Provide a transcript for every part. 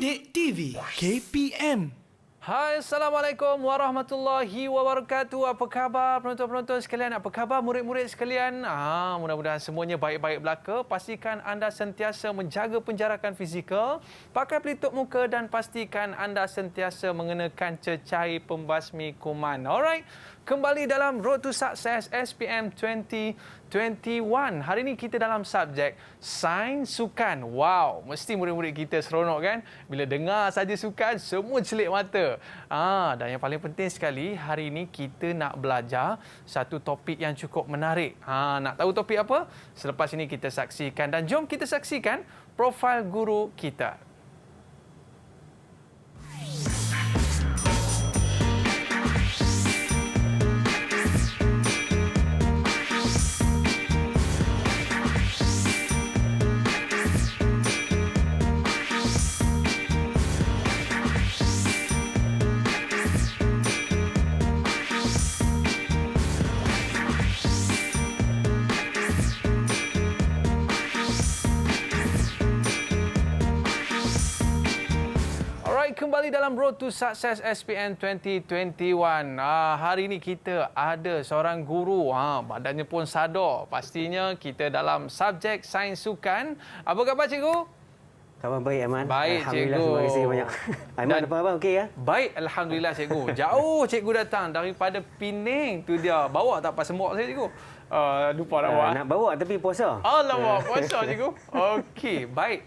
Didik TV KPM. Hai, Assalamualaikum warahmatullahi wabarakatuh. Apa khabar penonton-penonton sekalian? Apa khabar murid-murid sekalian? Mudah-mudahan semuanya baik-baik belaka. Pastikan anda sentiasa menjaga penjarakan fizikal, pakai pelitup muka dan pastikan anda sentiasa mengenakan cecair pembasmi kuman. Alright, kembali dalam Road to Success SPM 2021. Hari ini kita dalam subjek Sains Sukan. Wow, mesti murid-murid kita seronok kan? Bila dengar saja sukan, semua celik mata. Dan yang paling penting sekali, hari ini kita nak belajar satu topik yang cukup menarik. Nak tahu topik apa? Selepas ini kita saksikan dan jom kita saksikan profil guru kita. Kembali dalam Road to Success SPM 2021. Hari ini kita ada seorang guru. Badannya pun sadar. Pastinya kita dalam subjek Sains Sukan. Apa khabar cikgu? Khabar baik, Aiman. Baik, Alhamdulillah, cikgu. terima kasih banyak. Aiman, apa khabar? Okey ya? Baik, Alhamdulillah cikgu. Jauh cikgu datang daripada Penang tu dia. Bawa tak pasembok saya cikgu? Lupa nak bawa. Nak bawa tapi puasa. Alamak, puasa cikgu. Okey, baik.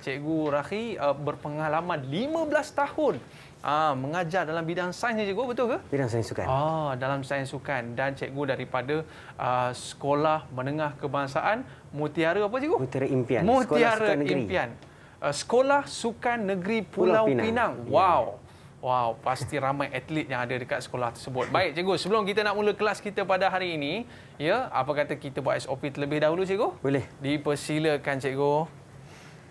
Cikgu Rahi berpengalaman 15 tahun mengajar dalam bidang sains ni cikgu, betul ke? Bidang sains sukan. Dalam sains sukan. Dan cikgu daripada Sekolah Menengah Kebangsaan Mutiara apa cikgu? Mutiara Impian. Mutiara Impian. Sekolah Sukan Negeri Pulau Pinang. Wow, pasti ramai atlet yang ada dekat sekolah tersebut. Baik cikgu, sebelum kita nak mula kelas kita pada hari ini, ya, apa kata kita buat SOP terlebih dahulu cikgu? Boleh. Dipersilakan cikgu.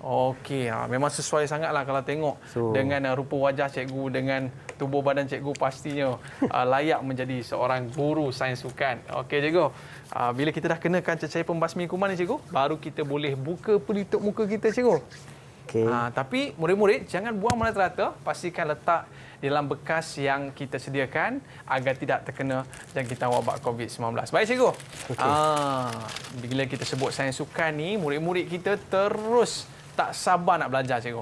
Okey, memang sesuai sangatlah kalau tengok dengan rupa wajah cikgu, dengan tubuh badan cikgu, pastinya layak menjadi seorang guru sains sukan. Okey cikgu, bila kita dah kenakan cecair pembasmi kuman ni cikgu, baru kita boleh buka pelitup muka kita cikgu. Okey. Tapi murid-murid jangan buang merata-rata, pastikan letak di dalam bekas yang kita sediakan agar tidak terkena jangkitan wabak COVID-19. Baik cikgu. Okay. Bila kita sebut sains sukan ni, murid-murid kita terus tak sabar nak belajar cikgu.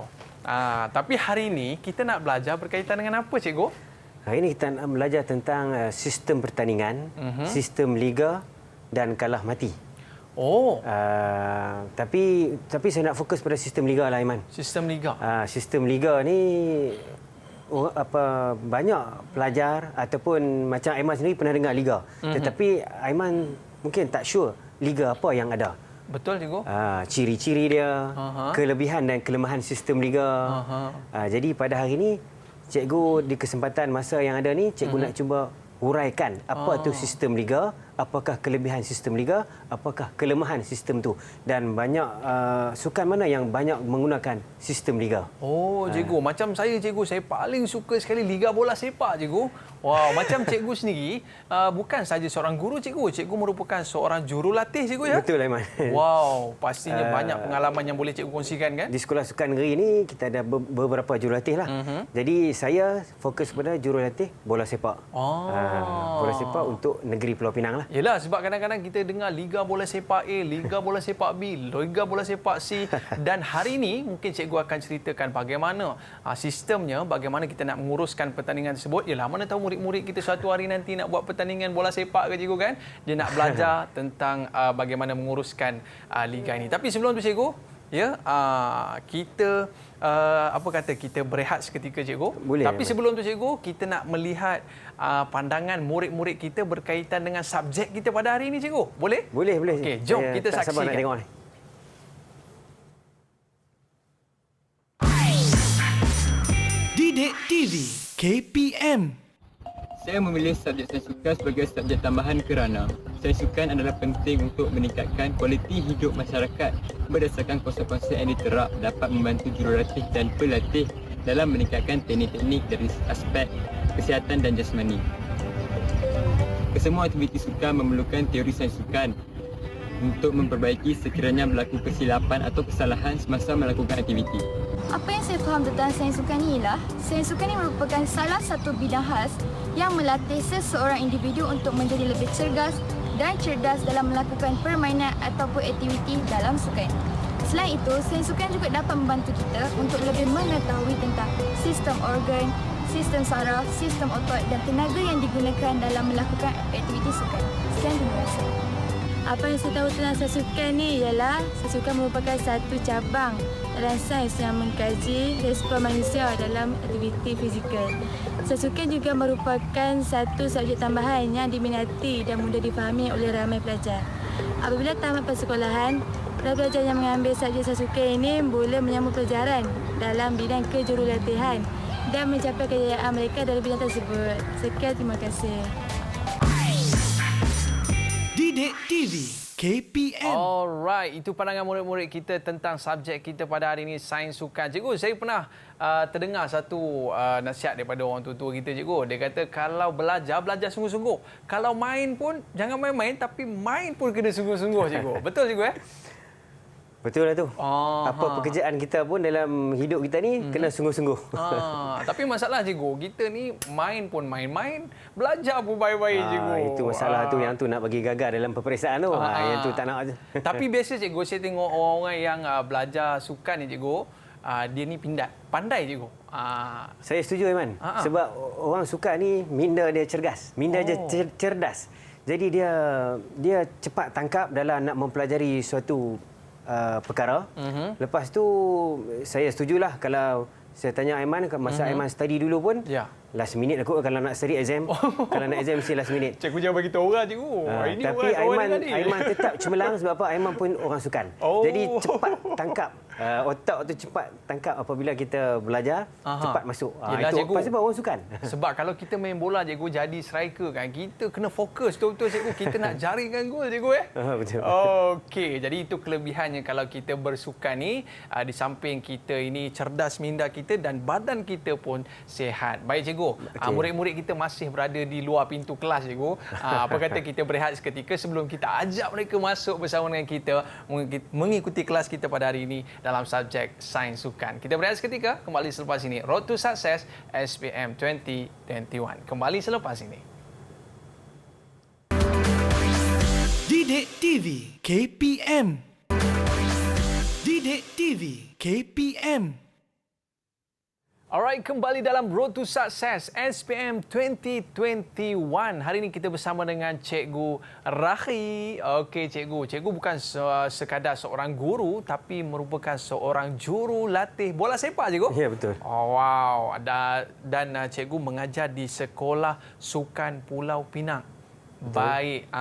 Tapi hari ini kita nak belajar berkaitan dengan apa cikgu? Hari ini kita nak belajar tentang sistem pertandingan, sistem liga dan kalah mati. Tapi saya nak fokus pada sistem liga lah, Aiman. Sistem liga. Sistem liga ni banyak pelajar ataupun macam Aiman sendiri pernah dengar liga. Tetapi Aiman mungkin tak sure liga apa yang ada. Betul cikgu. Ciri-ciri dia, kelebihan dan kelemahan sistem liga. Jadi pada hari ini, cikgu di kesempatan masa yang ada ni, cikgu nak cuba huraikan apa tu sistem liga, apakah kelebihan sistem liga, apakah kelemahan sistem tu, dan banyak sukan mana yang banyak menggunakan sistem liga. Cikgu, macam saya cikgu, saya paling suka sekali liga bola sepak cikgu. Wow, macam cikgu sendiri bukan saja seorang guru cikgu, cikgu merupakan seorang jurulatih cikgu ya. Betul, Aiman. Wow, pastinya banyak pengalaman yang boleh cikgu kongsikan kan? Di Sekolah Sukan Negeri ni kita ada beberapa jurulatih lah. Jadi saya fokus pada jurulatih bola sepak. Bola sepak untuk negeri Pulau Pinang lah. Yelah, sebab kadang-kadang kita dengar Liga Bola Sepak A, Liga Bola Sepak B, Liga Bola Sepak C. Dan hari ini mungkin cikgu akan ceritakan bagaimana sistemnya, bagaimana kita nak menguruskan pertandingan tersebut. Yelah, mana tahu murid-murid kita suatu hari nanti nak buat pertandingan bola sepak ke cikgu kan? Dia nak belajar tentang bagaimana menguruskan liga ini. Tapi sebelum tu cikgu, ya, kita kita berehat seketika cikgu. Boleh. Tapi sebelum tu cikgu, kita nak melihat pandangan murid-murid kita berkaitan dengan subjek kita pada hari ini cikgu. Boleh? Boleh. Okey, jom kita tak sabar saksikan. nak tengok ni. Didik TV KPM. Saya memilih subjek sains sukan sebagai subjek tambahan kerana sains sukan adalah penting untuk meningkatkan kualiti hidup masyarakat berdasarkan konsep-konsep yang diterap dapat membantu jurulatih dan pelatih dalam meningkatkan teknik-teknik dari aspek kesihatan dan jasmani. Kesemua aktiviti sukan memerlukan teori sains sukan untuk memperbaiki sekiranya berlaku kesilapan atau kesalahan semasa melakukan aktiviti. Apa yang saya faham tentang sains sukan ni ialah, sains sukan ni merupakan salah satu bidang khas yang melatih seseorang individu untuk menjadi lebih cergas dan cerdas dalam melakukan permainan ataupun aktiviti dalam sukan. Selain itu, sains sukan juga dapat membantu kita untuk lebih mengetahui tentang sistem organ, sistem saraf, sistem otot dan tenaga yang digunakan dalam melakukan aktiviti sukan. Sekian, terima kasih. Apa yang saya tahu tentang sains sukan ni ialah sains sukan merupakan satu cabang dalam sains yang mengkaji respon manusia dalam aktiviti fizikal. Sains sukan juga merupakan satu subjek tambahan yang diminati dan mudah difahami oleh ramai pelajar. Apabila tamat persekolahan, pelajar yang mengambil subjek sains sukan ini boleh menyambung pelajaran dalam bidang kejurulatihan dan mencapai kejayaan mereka dalam bidang tersebut. Sekian, terima kasih. Didik TV KPM. Alright, itu pandangan murid-murid kita tentang subjek kita pada hari ini, sains sukan. Cikgu, saya pernah terdengar satu nasihat daripada orang tua-tua kita, cikgu. Dia kata kalau belajar sungguh-sungguh. Kalau main pun jangan main-main, tapi main pun kena sungguh-sungguh, cikgu. Betul, cikgu? Betul lah tu. Apa pekerjaan kita pun dalam hidup kita ni kena sungguh-sungguh. Tapi masalah, cikgu, kita ni main pun main-main, belajar pun baik-baik, cikgu. Itu masalah tu, yang tu nak bagi gagal dalam peperiksaan tu. Yang tu tak nak. Tapi biasa, cikgu, saya tengok orang-orang yang belajar sukan ni, cikgu, dia ni pandai, cikgu. Saya setuju, Aiman. Sebab orang sukan ni minda dia cergas. Minda dia cerdas. Jadi dia cepat tangkap dalam nak mempelajari suatu perkara. Lepas tu saya setujulah kalau saya tanya Aiman, masa Aiman study dulu pun last minute aku kalau nak study exam. Kalau nak exam mesti last minute. Cikgu jangan bagi tahu orang, cikgu. Tapi Aiman tetap cemerlang sebab apa? Aiman pun orang sukan. Jadi cepat tangkap. Otak tu cepat tangkap apabila kita belajar, cepat masuk. Itu cikgu, pasal orang sukan. Sebab kalau kita main bola, cikgu, jadi striker kan, kita kena fokus betul-betul, cikgu. Kita nak jaringkan gol, cikgu. Betul. Okey, jadi itu kelebihannya kalau kita bersukan ni. Di samping kita ini cerdas minda kita dan badan kita pun sihat. Baik, cikgu. Murid-murid kita masih berada di luar pintu kelas, cikgu. Apa kata kita berehat seketika sebelum kita ajak mereka masuk bersama dengan kita mengikuti kelas kita pada hari ini dalam subjek sains sukan. Kita berehat seketika, kembali selepas ini. Road to Success SPM 2021. Kembali selepas ini. Didik TV KPM. Didik TV KPM. Alright, kembali dalam Road to Success SPM 2021. Hari ini kita bersama dengan Cikgu Rahi. Okey, cikgu. Cikgu bukan sekadar seorang guru tapi merupakan seorang jurulatih bola sepak, cikgu? Ya, betul. Wow. Dan cikgu mengajar di Sekolah Sukan Pulau Pinang. Betul. Baik.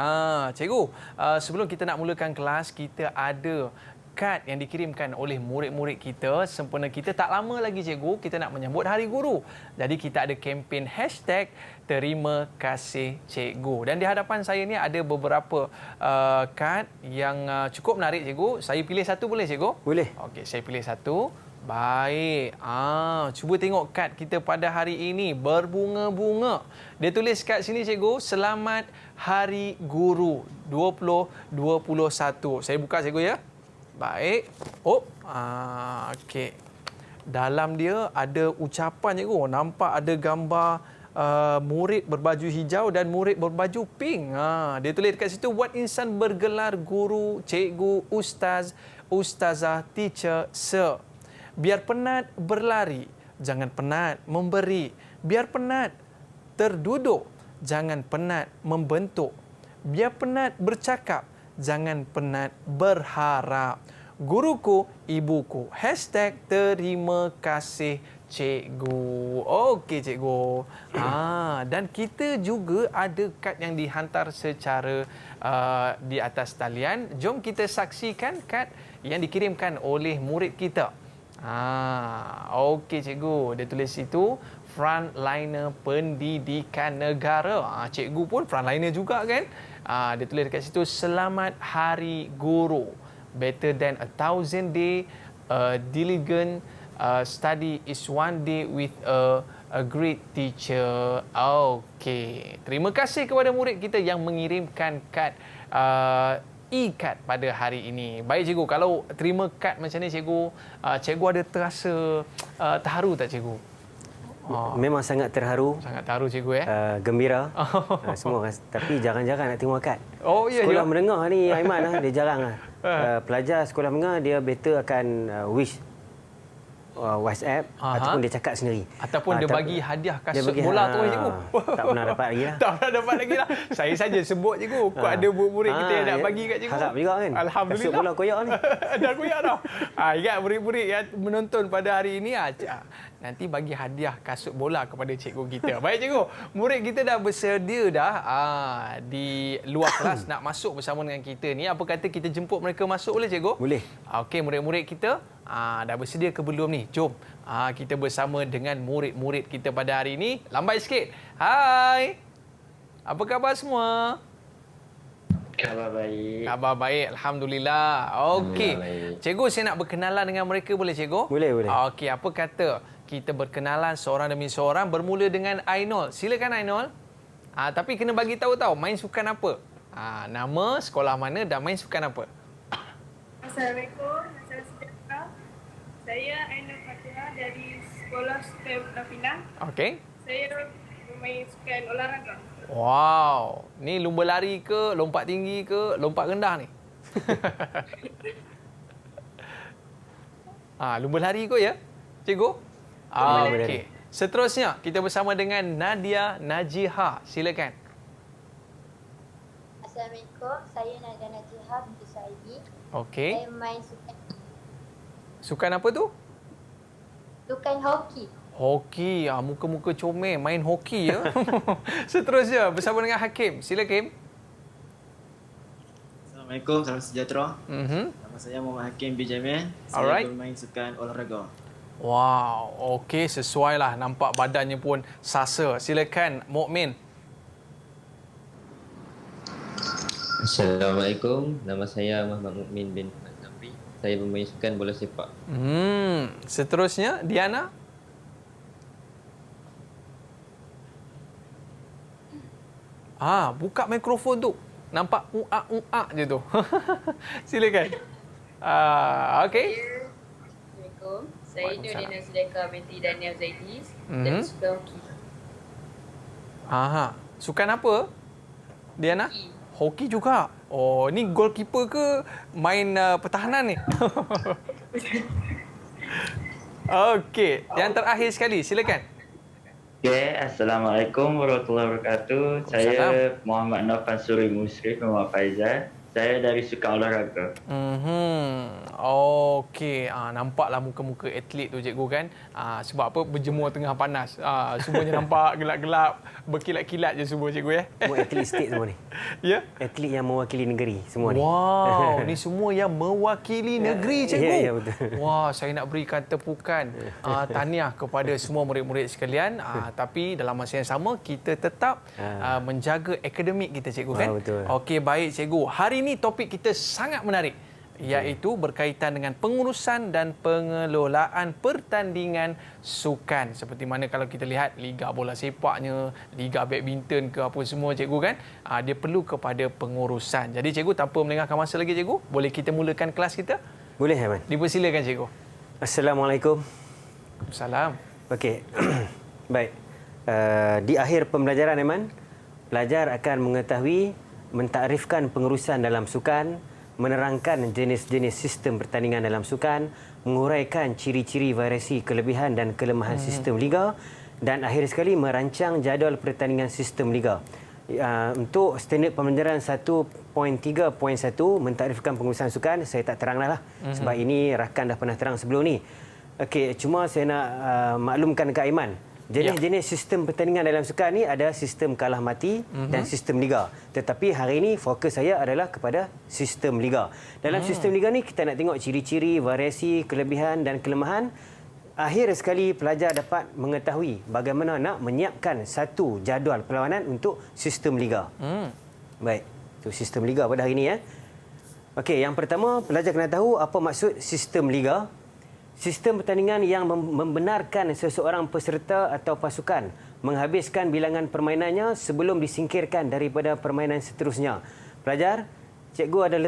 Cikgu, sebelum kita nak mulakan kelas, kita ada kad yang dikirimkan oleh murid-murid kita. Sempena kita tak lama lagi, cikgu, kita nak menyambut Hari Guru. Jadi kita ada kempen hashtag Terima Kasih Cikgu. Dan di hadapan saya ni ada beberapa kad yang cukup menarik, cikgu. Saya pilih satu boleh, cikgu? Boleh. Okey, saya pilih satu. Baik. Cuba tengok kad kita pada hari ini. Berbunga-bunga. Dia tulis kat sini, cikgu, Selamat Hari Guru 2021. Saya buka, cikgu, ya. Baik. Okey. Dalam dia ada ucapan, cikgu. Nampak ada gambar murid berbaju hijau dan murid berbaju pink. Dia tulis dekat situ, buat insan bergelar guru, cikgu, ustaz, ustazah, teacher, sir. Biar penat berlari, jangan penat memberi. Biar penat terduduk, jangan penat membentuk. Biar penat bercakap, jangan penat berharap. Guruku, ibuku. Hashtag Terima Kasih Cikgu. Okey, cikgu. Dan kita juga ada kad yang dihantar secara di atas talian. Jom kita saksikan kad yang dikirimkan oleh murid kita. Okey, cikgu. Dia tulis situ, Frontliner Pendidikan Negara. Cikgu pun frontliner juga, kan? Dia tulis dekat situ, Selamat Hari Guru. Better than 1,000 day, diligent study is one day with a great teacher. Okey. Terima kasih kepada murid kita yang mengirimkan kad e-kad pada hari ini. Baik cikgu, kalau terima kad macam ni cikgu, cikgu ada terasa terharu tak cikgu? Memang sangat terharu. Sangat terharu cikgu Gembira. Semua tapi jarang-jarang nak terima kad. Oh ya. Sekolah menengah ni Aiman dia jarang pelajar sekolah menengah dia better akan wish WhatsApp ataupun dia cakap sendiri. Ataupun dia bagi hadiah dia kasut bagi, bola tu cikgu. Tak pernah dapat lagi lah. Tak pernah dapat lagi lah. Saya saja sebut cikgu. Kau ada murid kita yang nak bagi kat cikgu. Harap juga kan. Alhamdulillah. Kasut bola koyak ni. Dah koyak dah. Ingat murid-murid yang menonton pada hari ini nanti bagi hadiah kasut bola kepada cikgu kita. Baik cikgu, murid kita dah bersedia dah di luar kelas nak masuk bersama dengan kita ni. Apa kata kita jemput mereka masuk boleh cikgu? Boleh. Okey, murid-murid kita dah bersedia ke belum ni? Jom kita bersama dengan murid-murid kita pada hari ini. Lambai sikit. Hai. Apa khabar semua? Khabar baik. Khabar baik, alhamdulillah. Okey. Cikgu, saya nak berkenalan dengan mereka boleh cikgu? Boleh. Okey, apa kata kita berkenalan seorang demi seorang bermula dengan Ainul. Silakan Ainul. Tapi kena bagi tahu main sukan apa? Nama, sekolah mana dan main sukan apa? Assalamualaikum, salam sejahtera. Saya Ainul Fatihah dari Sekolah Sukan Pulau Pinang. Okey. Saya bermain sukan olahraga. Wow, ni lumba lari ke, lompat tinggi ke, lompat rendah ni? Lumba lari kot ya, cikgu? Okey. Seterusnya, kita bersama dengan Nadia Najihah. Silakan. Assalamualaikum, saya Nadia Najihah binti Saidi. Okey. Saya main sukan. Sukan apa tu? Sukan hoki. Hoki. Muka-muka comel main hoki ya. Seterusnya, bersama dengan Hakim. Silakan. Assalamualaikum, salam sejahtera. Nama saya Muhammad Hakim bin Jamil. Saya bermain sukan olahraga. Wow, okey, sesuai lah. Nampak badannya pun sasa. Silakan, Mukmin. Assalamualaikum, nama saya Muhammad Mukmin bin Zamri. Saya bermain sukan bola sepak. Seterusnya, Diana. Buka mikrofon tu. Nampak uak-uak je tu. Silakan. Okey. Assalamualaikum. Saya Nurdina Sudeka binti Daniel Zaidis dari sukan hoki. Sukan apa? Diana? Hoki juga. Oh, ni goalkeeper ke main pertahanan ni? Okey, yang terakhir sekali, silakan. Okay, Assalamualaikum warahmatullahi wabarakatuh. Saya Muhammad Nafan Suri Musrif Muhammad Faizal. Saya dari sukan olahraga. Okey, nampaklah muka-muka atlet tu cikgu kan. Sebab apa? Berjemur tengah panas. Semuanya nampak gelap-gelap, berkilat-kilat je semua cikgu ya. Semua atlet state semua ni. Ya? Atlet yang mewakili negeri semua ni. Wow, ni semua yang mewakili negeri cikgu. Ya, betul. Wah, saya nak berikan tepukan tahniah kepada semua murid-murid sekalian. Tapi dalam masa yang sama kita tetap menjaga akademik kita cikgu kan. Betul. Okey, baik cikgu. Hari ini topik kita sangat menarik, iaitu berkaitan dengan pengurusan dan pengelolaan pertandingan sukan. Seperti mana kalau kita lihat liga bola sepaknya, liga badminton ke apa semua cikgu kan, dia perlu kepada pengurusan. Jadi cikgu, tanpa melengahkan masa lagi cikgu, boleh kita mulakan kelas kita? Boleh Aiman. Dipersilakan cikgu. Assalamualaikum. Salam. Okey. Baik. Di akhir pembelajaran Aiman, pelajar akan mengetahui mentakrifkan pengurusan dalam sukan, menerangkan jenis-jenis sistem pertandingan dalam sukan, menguraikan ciri-ciri variasi kelebihan dan kelemahan sistem liga dan akhir sekali merancang jadual pertandingan sistem liga. Untuk standard pembelajaran 1.3.1 mentakrifkan pengurusan sukan, saya tak terang lah sebab ini rakan dah pernah terang sebelum ni. Okey, cuma saya nak maklumkan ke Aiman. Jenis-jenis sistem pertandingan dalam sukan ni ada sistem kalah mati dan sistem liga. Tetapi hari ini fokus saya adalah kepada sistem liga. Dalam sistem liga ni kita nak tengok ciri-ciri, variasi, kelebihan dan kelemahan. Akhir sekali pelajar dapat mengetahui bagaimana nak menyiapkan satu jadual perlawanan untuk sistem liga. Baik, itu sistem liga pada hari ini ya. Okey, yang pertama pelajar kena tahu apa maksud sistem liga. Sistem pertandingan yang membenarkan seseorang peserta atau pasukan menghabiskan bilangan permainannya sebelum disingkirkan daripada permainan seterusnya. Pelajar, cikgu ada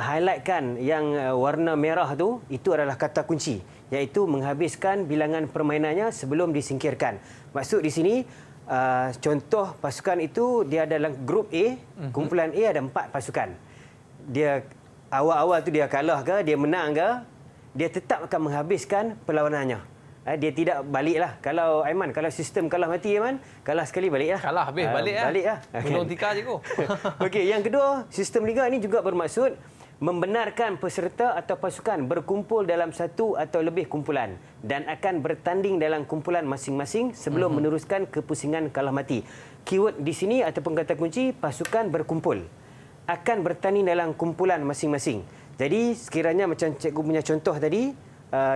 highlightkan yang warna merah tu, itu adalah kata kunci, iaitu menghabiskan bilangan permainannya sebelum disingkirkan. Maksud di sini, contoh pasukan itu dia dalam grup A, kumpulan A ada 4 pasukan. Dia awal-awal tu dia kalah ke, dia menang ke, dia tetap akan menghabiskan perlawanannya. Dia tidak baliklah. Kalau Aiman, kalau sistem kalah mati Aiman, kalah sekali baliklah. Kalah habis baliklah. Baliklah. Gulung tikar cikgu. Okey, yang kedua, sistem liga ini juga bermaksud membenarkan peserta atau pasukan berkumpul dalam satu atau lebih kumpulan dan akan bertanding dalam kumpulan masing-masing sebelum meneruskan kepusingan kalah mati. Keyword di sini ataupun kata kunci, pasukan berkumpul akan bertanding dalam kumpulan masing-masing. Jadi sekiranya macam cikgu punya contoh tadi,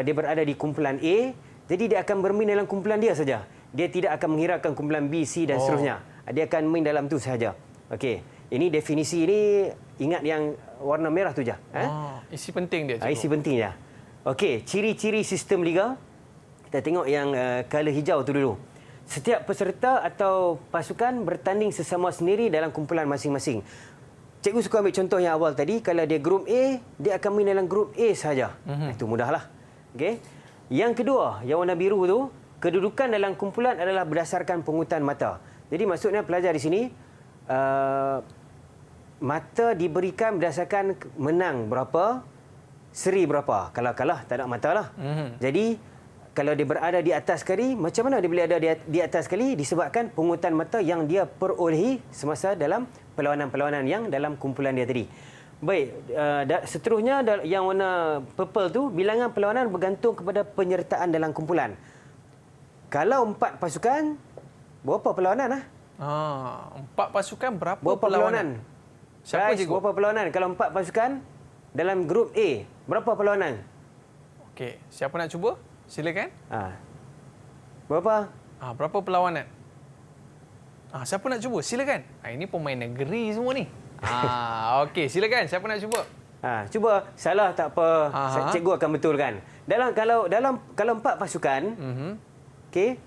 dia berada di kumpulan A, jadi dia akan bermain dalam kumpulan dia saja. Dia tidak akan menghiraukan kumpulan B, C dan seterusnya. Dia akan main dalam tu saja. Okey. Ini definisi ini, ingat yang warna merah tu je. Isi penting dia, cikgu. Isi penting je. Okey, ciri-ciri sistem liga. Kita tengok yang color hijau tu dulu. Setiap peserta atau pasukan bertanding sesama sendiri dalam kumpulan masing-masing. Cikgu suka ambil contoh yang awal tadi. Kalau dia grup A, dia akan main dalam grup A saja. Itu mudahlah. Okey. Yang kedua, yang warna biru tu, kedudukan dalam kumpulan adalah berdasarkan pungutan mata. Jadi maksudnya pelajar di sini, mata diberikan berdasarkan menang berapa, seri berapa. Kalau kalah, tak ada mata lah. Jadi, kalau dia berada di atas sekali, macam mana dia boleh ada di atas sekali? Disebabkan pungutan mata yang dia perolehi semasa dalam perlawanan-perlawanan yang dalam kumpulan dia tadi. Baik, seterusnya yang warna purple tu, bilangan perlawanan bergantung kepada penyertaan dalam kumpulan. Kalau 4 pasukan, berapa perlawanan? 4 pasukan berapa perlawanan? Siapa cikgu? Berapa perlawanan? Kalau 4 pasukan dalam grup A, berapa perlawanan? Okey, siapa nak cuba? Silakan. Berapa? Berapa perlawanan? Siapa nak cuba? Silakan. Ini pemain negeri semua ni. Okey, silakan. Siapa nak cuba? Cuba, salah tak apa. Cikgu akan betulkan. Kalau 4 pasukan, okey,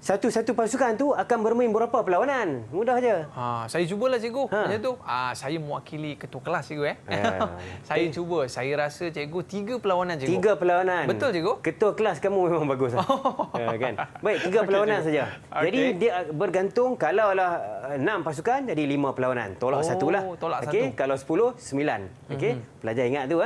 satu-satu pasukan tu akan bermain berapa perlawanan? Mudah je. Saya cubalah cikgu. Macam tu. Saya mewakili ketua kelas cikgu Saya cuba. Saya rasa cikgu 3 perlawanan cikgu. 3 perlawanan. Betul cikgu? Ketua kelas kamu memang bagus. Kan? Baik, 3 perlawanan saja. Jadi dia bergantung, kalau lah 6 pasukan jadi 5 perlawanan. Tolak satu lah. Tolak satu. Kalau 10, 9. Okey, pelajar ingat tu.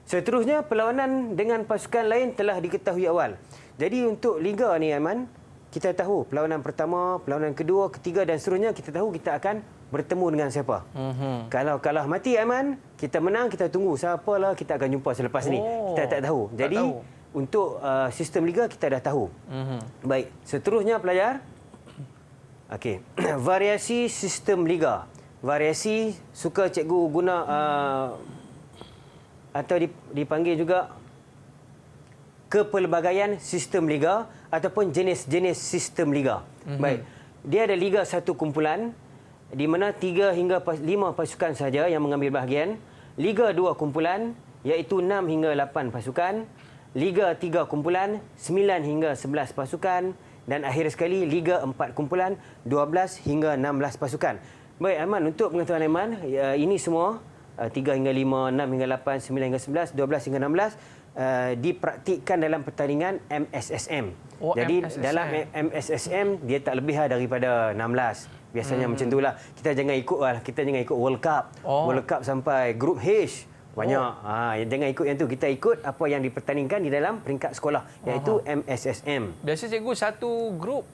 Seterusnya, perlawanan dengan pasukan lain telah diketahui awal. Jadi untuk liga ni Aiman, kita tahu perlawanan pertama, perlawanan kedua, ketiga dan seterusnya, kita tahu kita akan bertemu dengan siapa. Kalau kalah mati Aiman, kita menang, kita tunggu siapalah kita akan jumpa selepas ni. Kita tak tahu. Jadi untuk sistem liga kita dah tahu. Baik, seterusnya pelajar. Okey. Variasi sistem liga. Variasi suka cikgu guna atau dipanggil juga kepelbagaian sistem liga ataupun jenis-jenis sistem liga. Baik. Dia ada liga satu kumpulan di mana 3 hingga 5 pasukan saja yang mengambil bahagian. Liga 2 kumpulan iaitu 6 hingga 8 pasukan. Liga 3 kumpulan 9 hingga 11 pasukan dan akhir sekali Liga 4 kumpulan 12 hingga 16 pasukan. Baik Aiman, untuk pengetahuan Aiman, ini semua 3 hingga 5, 6 hingga 8, 9 hingga 11, 12 hingga 16 dipraktikkan dalam pertandingan MSSM. Jadi MSSM. dalam MSSM dia tak lebih daripada 16. Biasanya macam itulah. Kita jangan ikut World Cup. World Cup sampai grup H. Banyak. Jangan ikut yang tu. Kita ikut apa yang dipertandingkan di dalam peringkat sekolah, iaitu MSSM. Biasa cikgu satu grup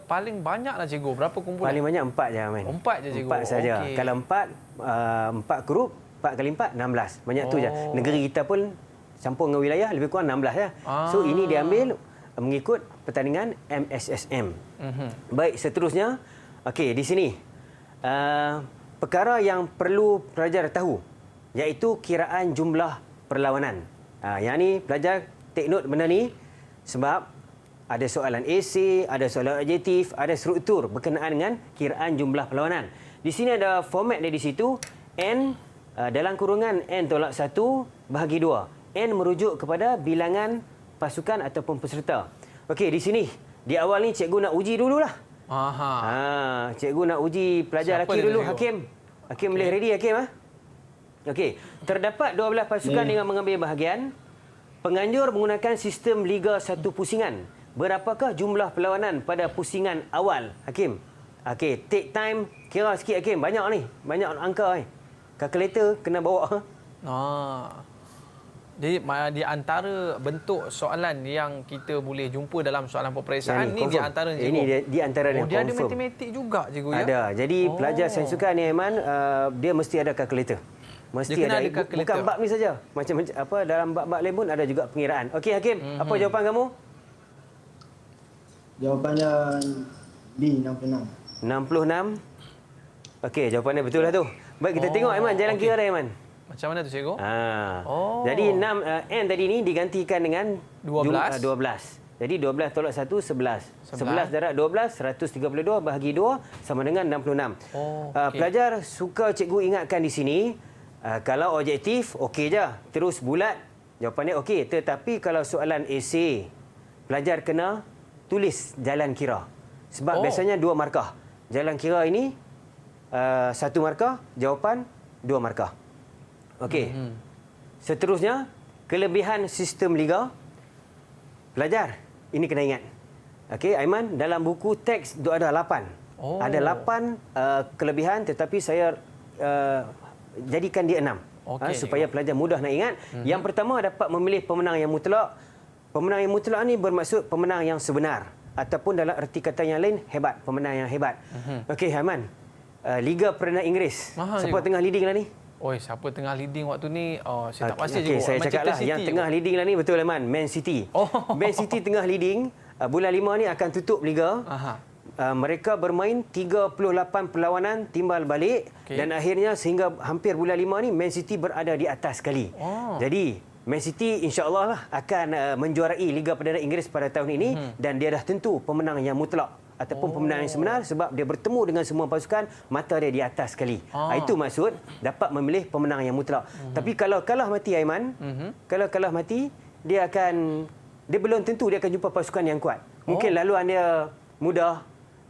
paling banyaklah cikgu. Berapa kumpulan? Paling banyak 4 je, Amin. 4 je cikgu. 4 saja. Okey. Kalau 4 grup, 4 kali 4 16. Banyak tu je. Negeri kita pun campur dengan wilayah lebih kurang 16 ya. So ini diambil mengikut pertandingan MSSM. Baik, seterusnya, okey, di sini perkara yang perlu pelajar tahu iaitu kiraan jumlah perlawanan. Yang ni pelajar take note benda ni sebab ada soalan esei, ada soalan adjektif, ada struktur berkenaan dengan kiraan jumlah perlawanan. Di sini ada format dia di situ, N dalam kurungan N tolak 1 bahagi 2. N merujuk kepada bilangan pasukan ataupun peserta. Okey, di sini di awal ni cikgu nak uji dululah. Cikgu nak uji pelajar lelaki dulu, Hakim. Hakim boleh ready Hakim Okey, terdapat 12 pasukan yang mengambil bahagian. Penganjur menggunakan sistem Liga Satu Pusingan. Berapakah jumlah perlawanan pada pusingan awal, Hakim? Okey, take time. Kira sikit, Hakim. Banyak ni. Banyak angka ni. Kalkulator kena bawa. Jadi di antara bentuk soalan yang kita boleh jumpa dalam soalan peperiksaan ni di antara ini di antara yang dia confirm. ada matematik juga cikgu ya. Ada. Jadi pelajar sains sukan ni Aiman, dia mesti ada kalkulator. Mesti dia ada. ada kalkulator. Bukan bab ni saja. Macam apa dalam bab-bab lain pun ada juga pengiraan. Okey Hakim, apa jawapan kamu? Jawapannya B, 66. 66. Okey, jawapannya betul lah tu. Baik, kita tengok Aiman jalan kira dah Aiman. Macam mana tu cikgu? Jadi 6 N tadi ni digantikan dengan 12. 12. Jadi 12 tolak 1 11. 11 darab 12 132 bahagi 2 sama dengan 66. Pelajar suka cikgu ingatkan di sini kalau objektif okey je, terus bulat jawapannya okey, tetapi kalau soalan esei pelajar kena tulis jalan kira. Sebab biasanya 2 markah. Jalan kira ini 1 markah, jawapan 2 markah. Okey. Seterusnya, kelebihan sistem liga. Pelajar, ini kena ingat. Okey, Aiman, dalam buku teks ada 8. Ada 8 kelebihan tetapi saya jadikan dia 6. Supaya pelajar mudah nak ingat. Yang pertama, dapat memilih pemenang yang mutlak. Pemenang yang mutlak ni bermaksud pemenang yang sebenar. Ataupun dalam erti kata yang lain, hebat. Pemenang yang hebat. Okey, Aiman. Liga Perdana Inggeris. Siapa tengah leading lah ni? Siapa tengah leading waktu ni? Saya tak pasti cikgu. Saya cakaplah yang tengah leading lah ni betul Aiman, Man City. Man City tengah leading. Bulan 5 ni akan tutup liga. Mereka bermain 38 perlawanan timbal balik dan akhirnya sehingga hampir bulan 5 ni Man City berada di atas sekali. Jadi Man City insya-Allah lah akan menjuarai Liga Perdana Inggeris pada tahun ini dan dia dah tentu pemenang yang mutlak ataupun pemenang yang sebenar sebab dia bertemu dengan semua pasukan, mata dia di atas sekali. Itu maksud dapat memilih pemenang yang mutlak. Tapi kalau kalah mati Aiman, kalau kalah mati dia belum tentu dia akan jumpa pasukan yang kuat. Mungkin laluan dia mudah.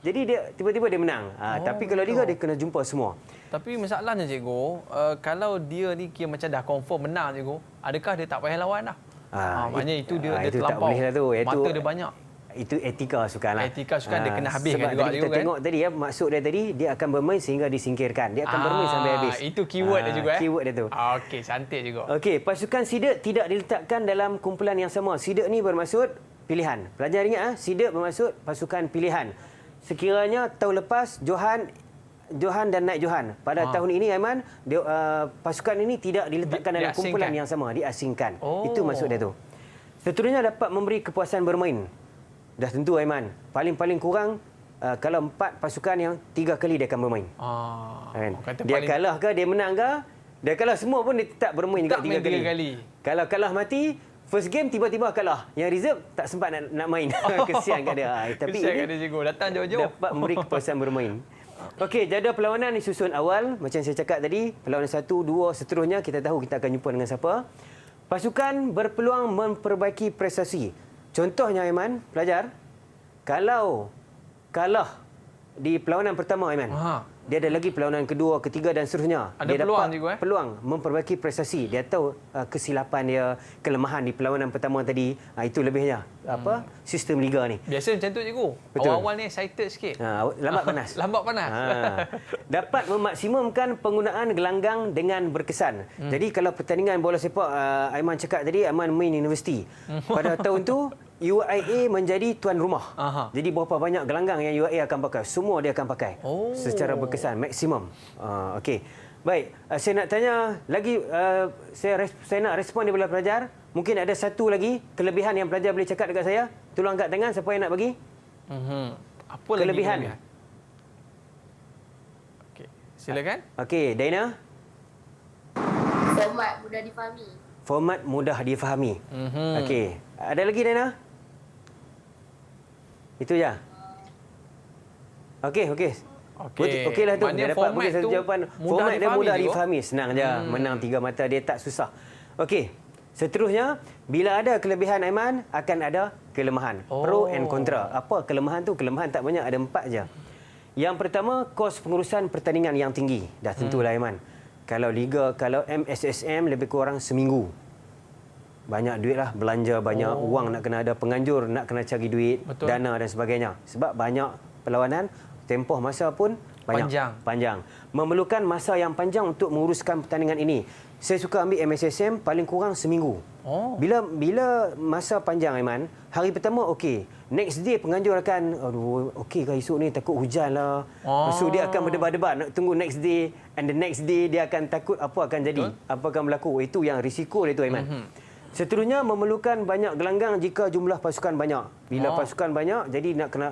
Jadi dia tiba-tiba dia menang. Tapi kalau liga dia kena jumpa semua. Tapi masalahnya cikgu, kalau dia ni kira macam dah confirm menang cikgu, adakah dia tak payah lawan dah? Maknanya itu dia terlampau. Mata dia banyak. Itu etika sukan lah. Etika sukan dia kena habiskan sebab juga kita tengok tadi ya, maksud dia tadi dia akan bermain sehingga disingkirkan. Dia akan bermain sampai habis. Itu keyword dia juga. Keyword dia tu. Okey, cantik juga. Okey, pasukan Sidek tidak diletakkan dalam kumpulan yang sama. Sidek ni bermaksud pilihan. Pelajar ingat Sidek bermaksud pasukan pilihan. Sekiranya tahun lepas Johan dan Naik Johan. Pada tahun ini Aiman, pasukan ini tidak diletakkan dalam kumpulan yang sama, diasingkan. Itu maksud dia tu. Seterusnya dapat memberi kepuasan bermain. Dah tentu Aiman, paling kurang kalau 4 pasukan yang 3 kali dia akan bermain. Dia kalah ke, dia menang ke, dia kalah semua pun dia tetap bermain juga 3 kali. Kalau kalah mati, first game tiba-tiba kalah. Yang reserve tak sempat nak main. Kesian kat dia. Tapi kesian ini kat dia cikgu, datang jauh-jauh. dapat memberi kepuasan bermain. Okey, jadual perlawanan disusun awal. Macam saya cakap tadi, perlawanan 1, 2, seterusnya kita tahu kita akan jumpa dengan siapa. Pasukan berpeluang memperbaiki prestasi. Contohnya Aiman, pelajar, kalau kalah di perlawanan pertama Aiman, dia ada lagi perlawanan kedua, ketiga dan seterusnya. Ada dia peluang dapat juga, peluang memperbaiki prestasi. Dia tahu kesilapan dia, kelemahan di perlawanan pertama tadi. Itu lebihnya sistem liga ni. Biasa macam tu cikgu. Betul. Awal-awal ni excited sikit. Lambat panas. Lambat panas. Dapat memaksimumkan penggunaan gelanggang dengan berkesan. Jadi kalau pertandingan bola sepak Aiman cakap tadi, Aiman main universiti. Pada tahun tu UIA menjadi tuan rumah. Jadi berapa banyak gelanggang yang UIA akan pakai? Semua dia akan pakai. Secara berkesan, maksimum. Okey. Baik, saya nak tanya lagi, saya nak respon daripada pelajar. Mungkin ada satu lagi kelebihan yang pelajar boleh cakap dekat saya. Tolong angkat tangan siapa yang nak bagi. Apa kelebihan? Lagi kelebihan? Okey, silakan. Okey, Daina. Format mudah difahami. Format mudah difahami. Okey, ada lagi Daina? Itu je. Okeylah tu. Dia dapat bagi satu jawapan. Format dia mudah difahami. Senang je. Menang 3 mata dia tak susah. Okey. Seterusnya, bila ada kelebihan Aiman, akan ada kelemahan. Pro and kontra. Apa kelemahan tu? Kelemahan tak banyak, ada 4 je. Yang pertama, kos pengurusan pertandingan yang tinggi. Dah tentulah Aiman. Kalau liga, kalau MSSM lebih kurang seminggu. Banyak duit lah, belanja banyak, wang nak kena ada, penganjur nak kena cari duit, Betul. dana dan sebagainya. Sebab banyak perlawanan, tempoh masa pun panjang. Memerlukan masa yang panjang untuk menguruskan pertandingan ini. Saya suka ambil MSSM paling kurang seminggu. Bila masa panjang, Aiman, hari pertama okey. Next day penganjur akan, aduh, okey ke esok ni, takut hujan lah. So dia akan berdebar-debar nak tunggu next day, and the next day dia akan takut apa akan jadi, apa akan berlaku. Itu yang risiko dia tu, Aiman. Seterusnya memerlukan banyak gelanggang jika jumlah pasukan banyak. Bila pasukan banyak, jadi nak kena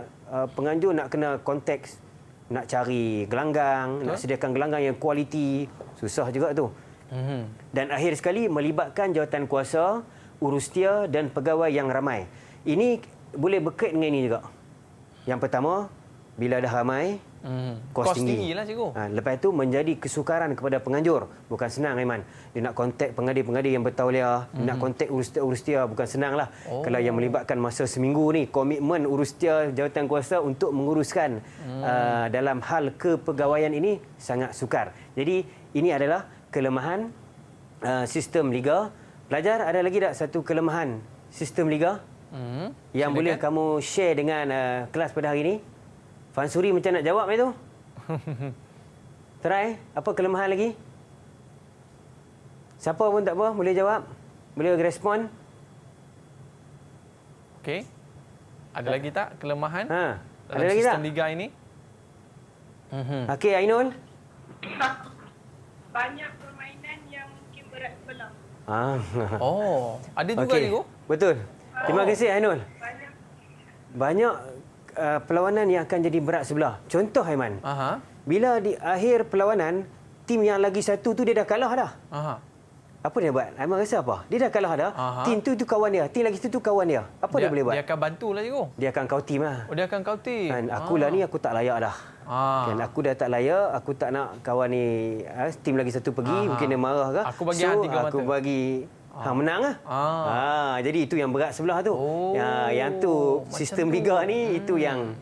penganjur nak kena konteks, nak cari gelanggang, nak sediakan gelanggang yang kualiti, susah juga tu. Dan akhir sekali melibatkan jawatan kuasa, urustia dan pegawai yang ramai. Ini boleh berkait dengan ini juga. Yang pertama, bila dah ramai, kos tinggi lah, cikgu. Lepas itu menjadi kesukaran kepada penganjur. Bukan senang, Aiman. Dia nak kontak pengadir-pengadir yang bertauliah, nak kontak urustia bukan senang lah. Kalau yang melibatkan masa seminggu ni, komitmen urustia jawatan kuasa untuk menguruskan dalam hal kepegawaian ini sangat sukar. Jadi ini adalah kelemahan sistem liga. Pelajar, ada lagi tak satu kelemahan sistem liga yang boleh kamu share dengan kelas pada hari ini? Fansuri macam nak jawab itu? Try. Apa kelemahan lagi? Siapa pun tak apa, boleh jawab. Boleh respon. Okey. Ada lagi tak kelemahan Ada dalam lagi sistem tak? liga ini? Okey, Ainul. Banyak permainan yang mungkin berat sebelah. Ada juga, Okey, cikgu? betul. Terima kasih, Ainul. Banyak perlawanan yang akan jadi berat sebelah. Contoh, Aiman. Bila di akhir perlawanan, tim yang lagi satu tu dia dah kalah dah. Apa dia buat? Aiman rasa apa? Dia dah kalah dah. Tim tu kawan dia. Tim lagi satu tu kawan dia. Apa dia boleh buat? Dia akan bantulah, cikgu. Dia akan kau tim lah. Dia akan kau tim. Kan, akulah ni aku tak layak dah. Kan, aku dah tak layak, aku tak nak kawan ni tim lagi satu pergi, mungkin dia marah ke. Aku bagi hang 3 mata. Aku bagi menang lah. Jadi itu yang berat sebelah tu. Yang tu sistem liga ni, itu yang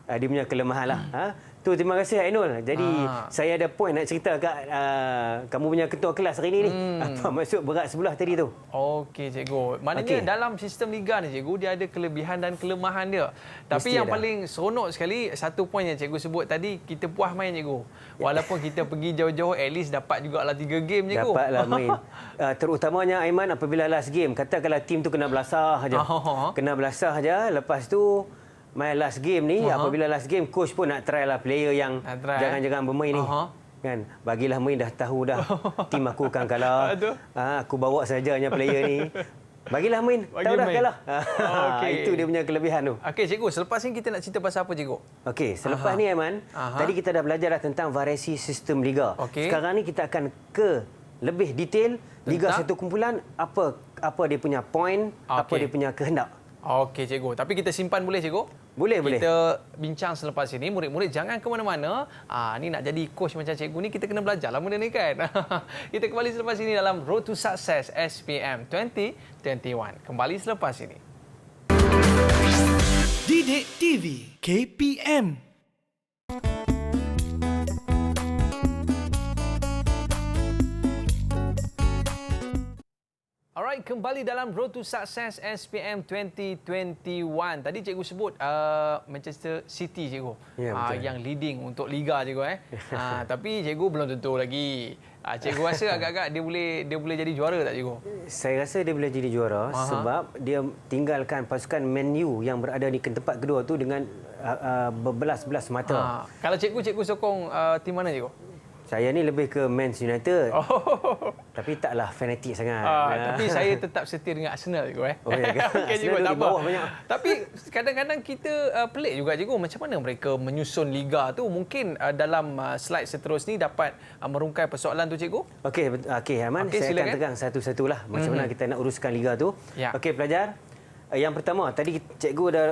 dia punya kelemahan lah. Tu, terima kasih, Ainul. Jadi saya ada point nak cerita kat kamu punya ketua kelas hari ni. Apa maksud berat sebelah tadi tu? Okey, cikgu. Maknanya dalam sistem liga ni, cikgu, dia ada kelebihan dan kelemahan dia. Tapi yang paling seronok sekali, satu poin yang cikgu sebut tadi, kita puas main, cikgu. Walaupun kita pergi jauh-jauh, at least dapat jugalah 3 game, cikgu. Dapatlah main. Terutamanya, Aiman, apabila last game, katakanlah tim tu kena belasah saja. Kena belasah saja, lepas tu main last game ni, apabila last game, coach pun nak try lah player yang jangan-jangan bermain ni. Kan, bagilah main, dah tahu dah tim aku akan kalah. Aku bawa sajanya player ni. Bagilah main, tahu dah kalah. Itu dia punya kelebihan tu. Okey, cikgu, selepas ni kita nak cerita pasal apa, cikgu? Okey, selepas ni, Aiman, tadi kita dah belajar dah tentang variasi sistem liga. Sekarang ni kita akan ke lebih detail liga satu kumpulan, apa dia punya point, apa dia punya kehendak. Okey, cikgu. Tapi kita simpan boleh, cikgu? Boleh. Kita bincang selepas ini. Murid-murid jangan ke mana-mana. Ni nak jadi coach macam cikgu ni, kita kena belajarlah benda ni, kan? Kita kembali selepas ini dalam Road to Success SPM 2021. Kembali selepas ini. Didik TV KPM. Alright, kembali dalam Road to Success SPM 2021. Tadi cikgu sebut Manchester City, cikgu. Yang leading untuk liga, cikgu. Tapi cikgu belum tentu lagi. Cikgu rasa agak-agak dia boleh jadi juara tak, cikgu? Saya rasa dia boleh jadi juara sebab dia tinggalkan pasukan Man U yang berada di tempat kedua tu dengan berbelas-belas mata. Kalau cikgu sokong tim mana, cikgu? Saya ni lebih ke Man United. Tapi taklah fanatik sangat. Tapi saya tetap setia dengan Arsenal, cikgu. Okay, cikgu, tak apa. Tapi kadang-kadang kita pelik juga, cikgu. Macam mana mereka menyusun liga tu? Mungkin dalam slide seterusnya dapat merungkai persoalan tu, cikgu. Okey, Aiman. Saya akan tegang satu-satulah macam mana kita nak uruskan liga tu. Okey, pelajar. Yang pertama, tadi cikgu dah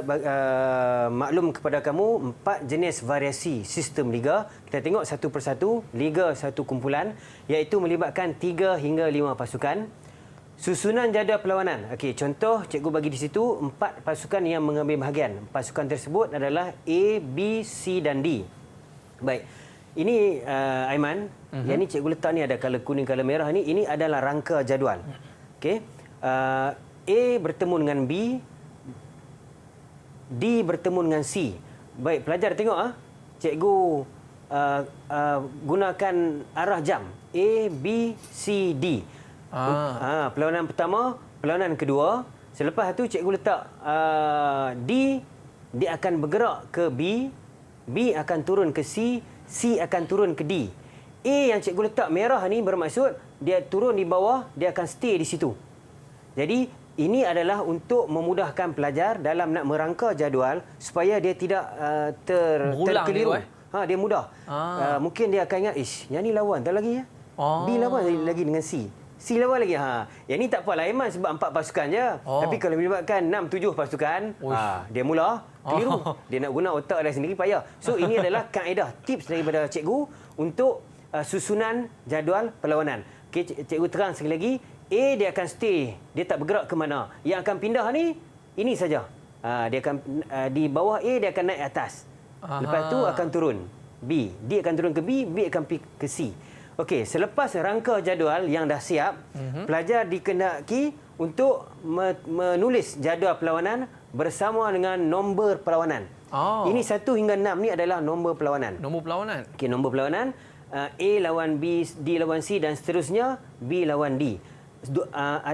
maklum kepada kamu 4 jenis variasi sistem liga. Kita tengok satu persatu. Liga satu kumpulan, iaitu melibatkan 3 hingga 5 pasukan. Susunan jadual perlawanan. Okey, contoh cikgu bagi di situ 4 pasukan yang mengambil bahagian. Pasukan tersebut adalah A, B, C dan D. Baik. Ini Aiman, yang ni cikgu letak ni ada color kuning, color merah ni. Ini adalah rangka jadual. Okey. A bertemu dengan B, D bertemu dengan C. Baik, pelajar tengok cikgu gunakan arah jam A, B, C, D. Perlawanan pertama, perlawanan kedua. Selepas tu cikgu letak D, dia akan bergerak ke B, B akan turun ke C, C akan turun ke D. A yang cikgu letak merah ni bermaksud dia turun di bawah, dia akan stay di situ. Jadi ini adalah untuk memudahkan pelajar dalam nak merangka jadual supaya dia tidak terkeliru. Dia mudah. Mungkin dia akan ingat, yang ni lawan tak lagi ya. B lawan lagi dengan C. C lawan lagi. Yang ni tak apalah Aiman sebab 4 pasukan je. Tapi kalau melibatkan 6-7 pasukan, dia mula keliru. Dia nak guna otak dia sendiri payah. So ini adalah kaedah, tips daripada cikgu untuk susunan jadual perlawanan. Okey, cikgu terang sekali lagi. A dia akan stay, dia tak bergerak ke mana. Yang akan pindah ni, ini saja. Dia akan di bawah A, dia akan naik atas. Lepas tu akan turun B. D akan turun ke B, B akan pergi ke C. Okey, selepas rangka jadual yang dah siap, pelajar dikehendaki untuk menulis jadual perlawanan bersama dengan nombor perlawanan. Ini 1 hingga 6 ni adalah nombor perlawanan. Nombor perlawanan. Okey, nombor perlawanan. A lawan B, D lawan C dan seterusnya B lawan D.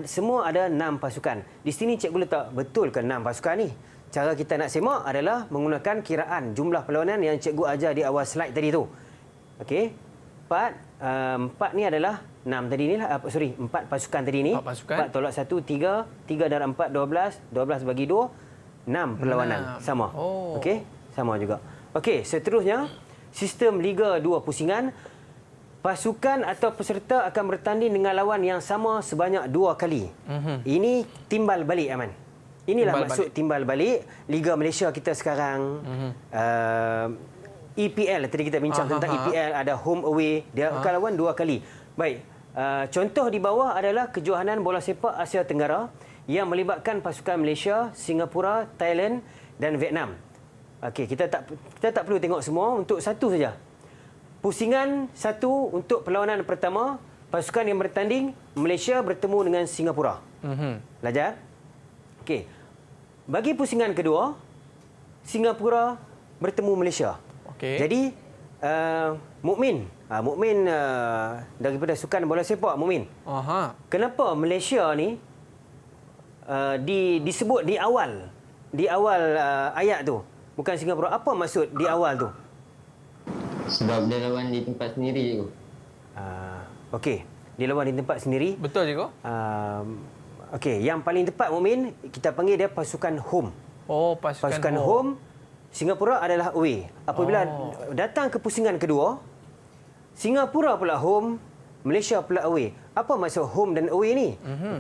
Semua ada 6 pasukan. Di sini cikgu letak betul ke 6 pasukan ni? Cara kita nak semak adalah menggunakan kiraan jumlah perlawanan yang cikgu ajar di awal slide tadi tu. Okey. 4 ni adalah 6 tadi ni lah. 4 pasukan tadi ni. 4 pasukan. 4 tolak 1 3, 3 darab 4 12, 12 bagi 2 6 perlawanan. Sama. Okey, sama juga. Okey, seterusnya sistem Liga 2 pusingan. Pasukan atau peserta akan bertanding dengan lawan yang sama sebanyak 2 kali. Ini timbal balik, Aman. Inilah maksud timbal balik. Liga Malaysia kita sekarang, EPL, tadi kita bincang tentang EPL, ada home away, dia akan lawan 2 kali. Baik, contoh di bawah adalah kejohanan bola sepak Asia Tenggara yang melibatkan pasukan Malaysia, Singapura, Thailand dan Vietnam. Okey, kita tak perlu tengok semua, untuk satu saja. Pusingan 1 untuk perlawanan pertama, pasukan yang bertanding Malaysia bertemu dengan Singapura. Belajar? Okey. Bagi pusingan kedua, Singapura bertemu Malaysia. Jadi Mukmin, Mukmin daripada sukan bola sepak, Mukmin. Kenapa Malaysia ni disebut di awal ayat tu, bukan Singapura? Apa maksud di awal tu? Sebab dia lawan di tempat sendiri, cikgu. Okey, dia lawan di tempat sendiri. Betul, cikgu. Okey, yang paling tepat, Mukmin, kita panggil dia pasukan home. Pasukan home. Singapura adalah away. Apabila datang ke pusingan kedua, Singapura pula home, Malaysia pula away. Apa maksud home dan away ni?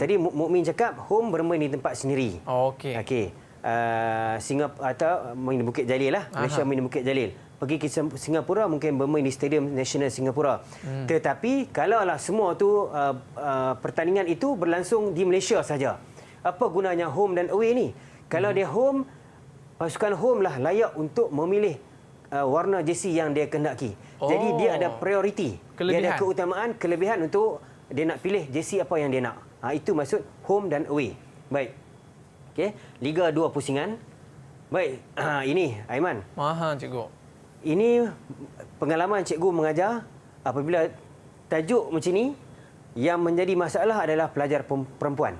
Tadi Mukmin cakap home bermain di tempat sendiri. Okey. Singapura atau main di Bukit Jalil lah. Malaysia main di Bukit Jalil. Pergi ke Singapura mungkin bermain di Stadium Nasional Singapura. Tetapi kalaulah semua tu pertandingan itu berlangsung di Malaysia saja, apa gunanya home dan away ni? Kalau dia home, pasukan home lah layak untuk memilih warna jersey yang dia kehendaki. Jadi dia ada prioriti. Dia ada keutamaan, kelebihan untuk dia nak pilih jersey apa yang dia nak. Itu maksud home dan away. Baik. Okey, Liga 2 pusingan. Baik, ini Aiman. Cikgu. Ini pengalaman cikgu mengajar apabila tajuk macam ni, yang menjadi masalah adalah pelajar perempuan.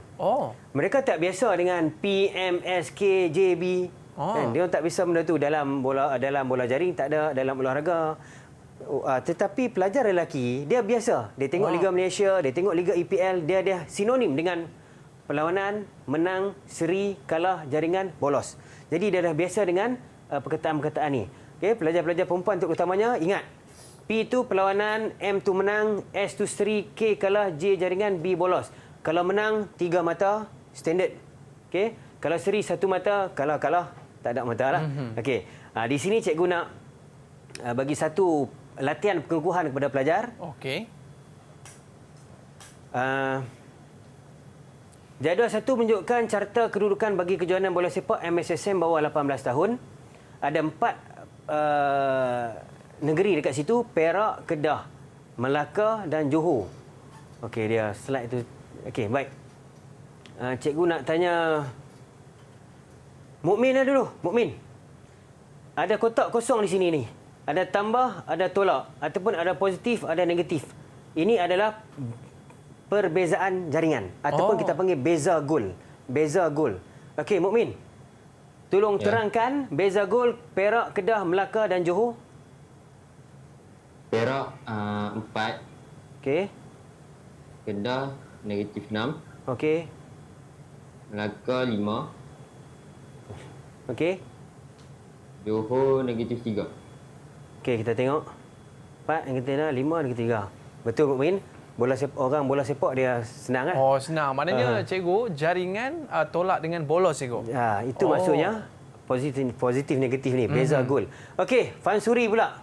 Mereka tak biasa dengan PMSKJB. Dia tak biasa benda tu dalam bola jaring, tak ada dalam olahraga. Tetapi pelajar lelaki, dia biasa. Dia tengok Liga Malaysia, dia tengok Liga EPL, dia sinonim dengan perlawanan, menang, seri, kalah, jaringan, bolos. Jadi dia dah biasa dengan perkataan-perkataan ni. Okey, pelajar-pelajar perempuan terutamanya ingat, P itu perlawanan, M itu menang, S itu seri, K kalah, J jaringan, B bolos. Kalau menang 3 mata, standard. Okey, kalau seri 1 mata, kalah, tak ada mata lah. Okey, di sini cikgu nak bagi satu latihan pengukuhan kepada pelajar. Okey. Jadual 1 menunjukkan carta kedudukan bagi kejohanan bola sepak MSSM bawah 18 tahun. Ada 4 negeri dekat situ, Perak, Kedah, Melaka dan Johor. Okey, dia slide tu. Okey, baik. Cikgu nak tanya Mukmin dulu. Mukmin. Ada kotak kosong di sini ni. Ada tambah, ada tolak ataupun ada positif, ada negatif. Ini adalah perbezaan jaringan ataupun kita panggil beza gol. Beza gol. Okey, Mukmin. Tolong terangkan beza gol Perak, Kedah, Melaka dan Johor. Perak 4. Okey. Kedah negatif 6. Okey. Melaka 5. Okey. Johor negatif 3. Okey, kita tengok. 4 negatif 6, 5 negatif 3. Betul, Mukmin? Bola sepak dia senang kan? Oh, senang. Maknanya cikgu jaringan tolak dengan bolos cikgu. Ya, itu maksudnya positif negatif ni, beza gol. Okey, Fansuri pula.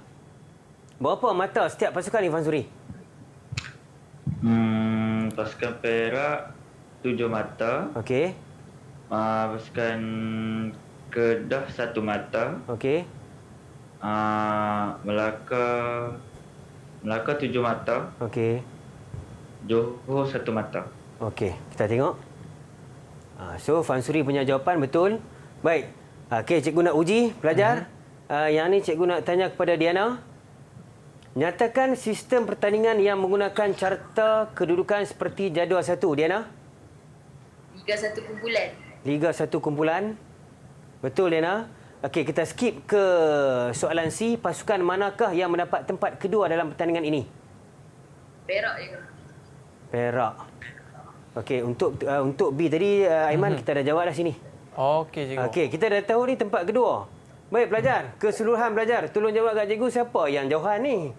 Berapa mata setiap pasukan ni, Fansuri? Pasukan Perak 7 mata. Okey. Pasukan Kedah 1 mata. Okey. Melaka 7 mata. Okey. Johor 1 mata. Okey, kita tengok. So, Fansuri punya jawapan betul. Baik. Okey, cikgu nak uji pelajar. Yang ni cikgu nak tanya kepada Diana. Nyatakan sistem pertandingan yang menggunakan carta kedudukan seperti jadual 1. Diana? Liga 1 kumpulan. Liga 1 kumpulan. Betul, Diana. Okey, kita skip ke soalan C. Pasukan manakah yang mendapat tempat kedua dalam pertandingan ini? Perak je. Perak. Okey, untuk B tadi Aiman kita dah jawab dah sini. Okey, cikgu. Okey, kita dah tahu ni tempat kedua. Baik pelajar, keseluruhan pelajar tolong jawab kat cikgu siapa yang Johan ni?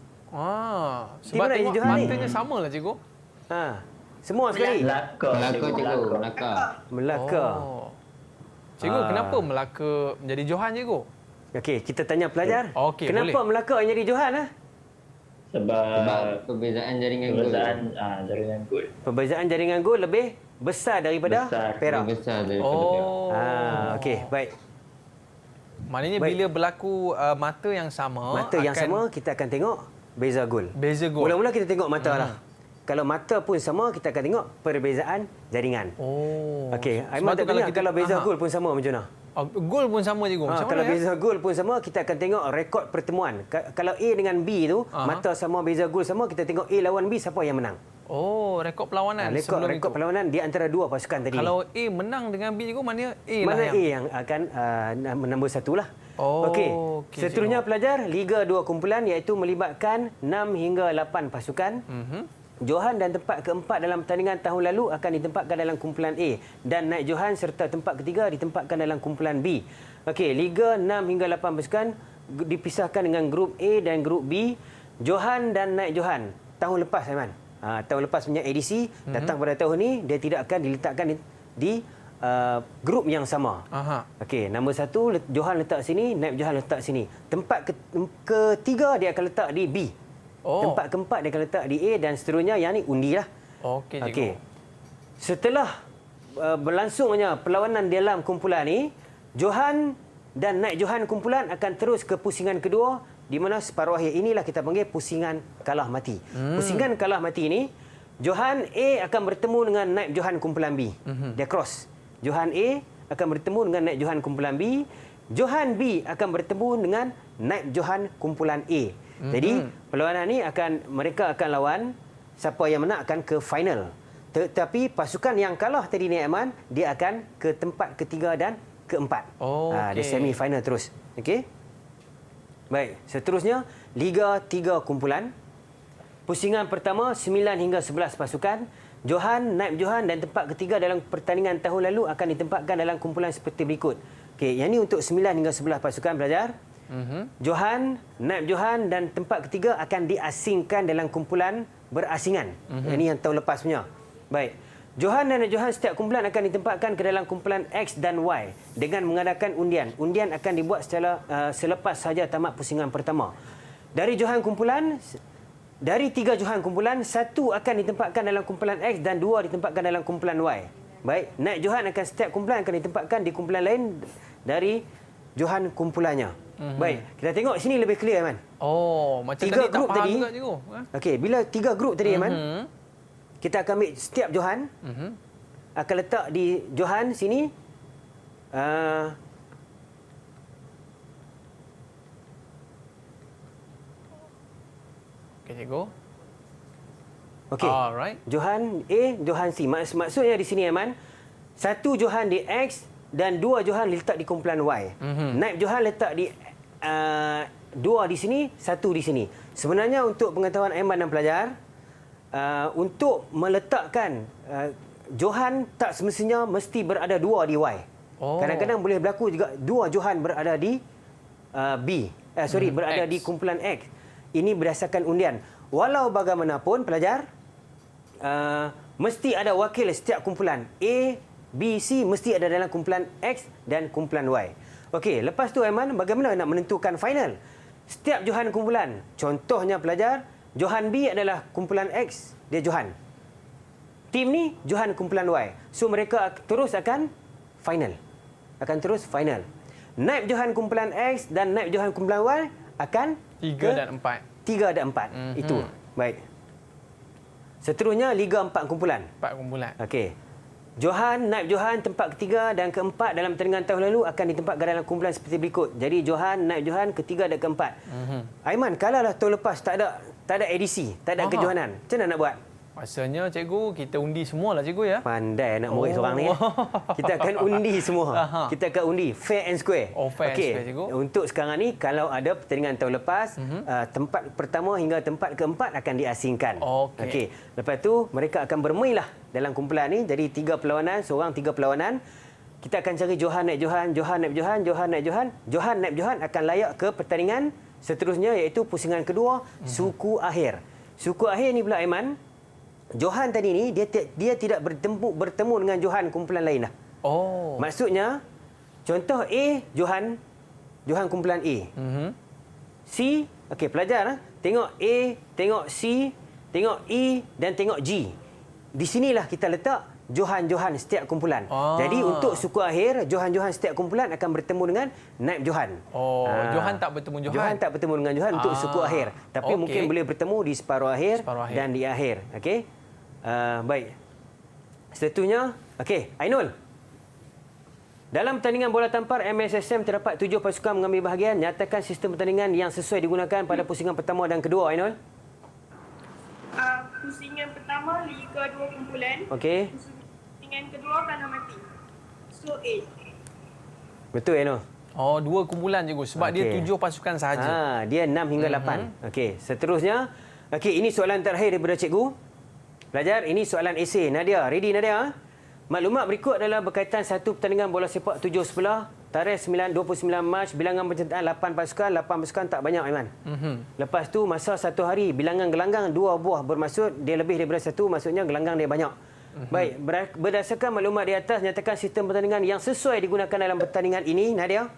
Sebab tengok matanya samalah cikgu. Semua sekali. Melaka cikgu, Melaka. Cikgu, kenapa Melaka menjadi Johan cikgu? Okey, kita tanya pelajar. Okey, kenapa boleh. Melaka yang jadi Johan Sebab perbezaan jaringan gol. Jaringan gol. Perbezaan jaringan gol lebih besar daripada Perak. Lebih besar daripada Perak. Okey, baik. Maknanya bila berlaku mata yang sama, yang sama kita akan tengok beza gol. Beza gol. Mula-mula kita tengok mata lah. Kalau mata pun sama, kita akan tengok perbezaan jaringan. Okey, Aiman tak tanya kalau beza gol pun sama macam mana? Gol pun sama cikgu. Macam kalau mana beza gol pun sama, kita akan tengok rekod pertemuan. Kalau A dengan B tu, mata sama, beza gol sama, kita tengok A lawan B, siapa yang menang. Rekod perlawanan. Rekod perlawanan di antara dua pasukan tadi. Kalau A menang dengan B cikgu, mana A lah A yang akan nombor 1 lah. Okey. Seterusnya pelajar, Liga 2 kumpulan iaitu melibatkan 6 hingga 8 pasukan. Johan dan tempat keempat dalam pertandingan tahun lalu akan ditempatkan dalam kumpulan A dan naik Johan serta tempat ketiga ditempatkan dalam kumpulan B. Okey, Liga 6 hingga 8 pasukan dipisahkan dengan grup A dan grup B. Johan dan naik Johan tahun lepas, Aiman. Tahun lepas punya edisi datang pada tahun ni dia tidak akan diletakkan di grup yang sama. Okey, nombor 1 Johan letak sini, naik Johan letak sini. Tempat ketiga dia akan letak di B. Tempat keempat dia akan letak di A dan seterusnya. Yang ni undi lah. Okey. Setelah berlangsungnya perlawanan dalam kumpulan ni, Johan dan naik Johan kumpulan akan terus ke pusingan kedua di mana separuh akhir inilah kita panggil pusingan kalah mati. Pusingan kalah mati ni, Johan A akan bertemu dengan naik Johan kumpulan B. Dia cross. Johan A akan bertemu dengan naik Johan kumpulan B. Johan B akan bertemu dengan naik Johan kumpulan A. Jadi perlawanan ni mereka akan lawan, siapa yang menang akan ke final. Tetapi pasukan yang kalah tadi ni, Aiman, dia akan ke tempat ketiga dan keempat. Dia semi final terus. Okey. Baik, seterusnya Liga 3 kumpulan. Pusingan pertama 9 hingga 11 pasukan. Johan, naib Johan dan tempat ketiga dalam pertandingan tahun lalu akan ditempatkan dalam kumpulan seperti berikut. Okey, yang ni untuk 9 hingga 11 pasukan pelajar. Johan, naib Johan dan tempat ketiga akan diasingkan dalam kumpulan berasingan. Ini yang tahun lepas punya. Baik. Johan dan naib Johan setiap kumpulan akan ditempatkan ke dalam kumpulan X dan Y dengan mengadakan undian. Undian akan dibuat selepas sahaja tamat pusingan pertama. Dari 3 Johan kumpulan, 1 akan ditempatkan dalam kumpulan X dan 2 ditempatkan dalam kumpulan Y. Baik, naib Johan setiap kumpulan akan ditempatkan di kumpulan lain dari Johan kumpulannya. Baik, kita tengok sini lebih clear, Aiman. Oh, macam 3 tadi tak grup faham tadi. juga, cikgu. Okey, bila 3 grup tadi, Aiman, kita akan ambil setiap johan, akan letak di johan sini. Okey, cikgu. Okey. Alright. Johan A, johan C. Maksudnya di sini, Aiman, satu johan di X dan 2 johan letak di kumpulan Y. Naib johan letak di 2 di sini, 1 di sini. Sebenarnya untuk pengetahuan Aiman dan pelajar, untuk meletakkan johan tak semestinya mesti berada 2 di Y. Kadang-kadang boleh berlaku juga 2 johan berada di berada X. di kumpulan X. Ini berdasarkan undian. Walau bagaimanapun pelajar, mesti ada wakil setiap kumpulan. A, B, C mesti ada dalam kumpulan X dan kumpulan Y. Okey, lepas tu Aiman, bagaimana nak menentukan final? Setiap johan kumpulan. Contohnya pelajar, johan B adalah kumpulan X, dia johan. Tim ni johan kumpulan Y. So mereka terus akan final. Akan terus final. Naib johan kumpulan X dan naib johan kumpulan Y akan 3 dan 4. 3 dan 4. Itu. Baik. Seterusnya Liga 4 kumpulan. 4 kumpulan. Okey. Johan, naib johan tempat ketiga dan keempat dalam pertandingan tahun lalu akan ditempatkan dalam kumpulan seperti berikut. Jadi johan, naib johan ketiga dan keempat. Aiman, kalaulah tahun lepas tak ada edisi, tak ada kejohanan, macam mana nak buat? Maksudnya cikgu, kita undi semualah cikgu ya. Pandai anak murid seorang ni. Kita akan undi semua. Kita akan undi fair and square. Oh, fair and square, cikgu. Untuk sekarang ni, kalau ada pertandingan tahun lepas, tempat pertama hingga tempat keempat akan diasingkan. Okey. Lepas tu, mereka akan bermainlah dalam kumpulan ni. Jadi 3 perlawanan, seorang 3 perlawanan. Kita akan cari johan naib johan, johan naib johan, johan naib johan. Johan naib johan akan layak ke pertandingan seterusnya, iaitu pusingan kedua, suku akhir. Suku akhir ni pula, Aiman, johan tadi ni dia tidak bertemu dengan johan kumpulan lain dah. Maksudnya contoh A, johan kumpulan A. C, okey pelajar tengok A, tengok C, tengok E dan tengok G. Di sinilah kita letak johan-johan setiap kumpulan. Jadi untuk suku akhir, johan-johan setiap kumpulan akan bertemu dengan naib johan. Johan tak bertemu johan. Johan tak bertemu dengan johan untuk suku akhir. Tapi mungkin boleh bertemu di separuh akhir dan di akhir. Okey. Baik. Seterusnya, okey, Ainul. Dalam pertandingan bola tampar MSSM terdapat 7 pasukan mengambil bahagian. Nyatakan sistem pertandingan yang sesuai digunakan pada pusingan pertama dan kedua, Ainul. Pusingan pertama Liga 2 kumpulan. Okey. Pusingan kedua kandang mati. So A. Betul, Ainul. 2 kumpulan cikgu sebab dia 7 pasukan sahaja. Dia 6 hingga 8. Okey, seterusnya. Okey, ini soalan terakhir daripada cikgu. Pelajar, ini soalan esei. Nadia, ready Nadia? Maklumat berikut adalah berkaitan satu pertandingan bola sepak 7 sebelah. Tarikh 29 Mac, bilangan penyertaan 8 pasukan. 8 pasukan tak banyak, Aiman. Lepas tu, masa 1 hari, bilangan gelanggang 2 buah bermaksud dia lebih daripada 1, maksudnya gelanggang dia banyak. Baik, berdasarkan maklumat di atas, nyatakan sistem pertandingan yang sesuai digunakan dalam pertandingan ini, Nadia.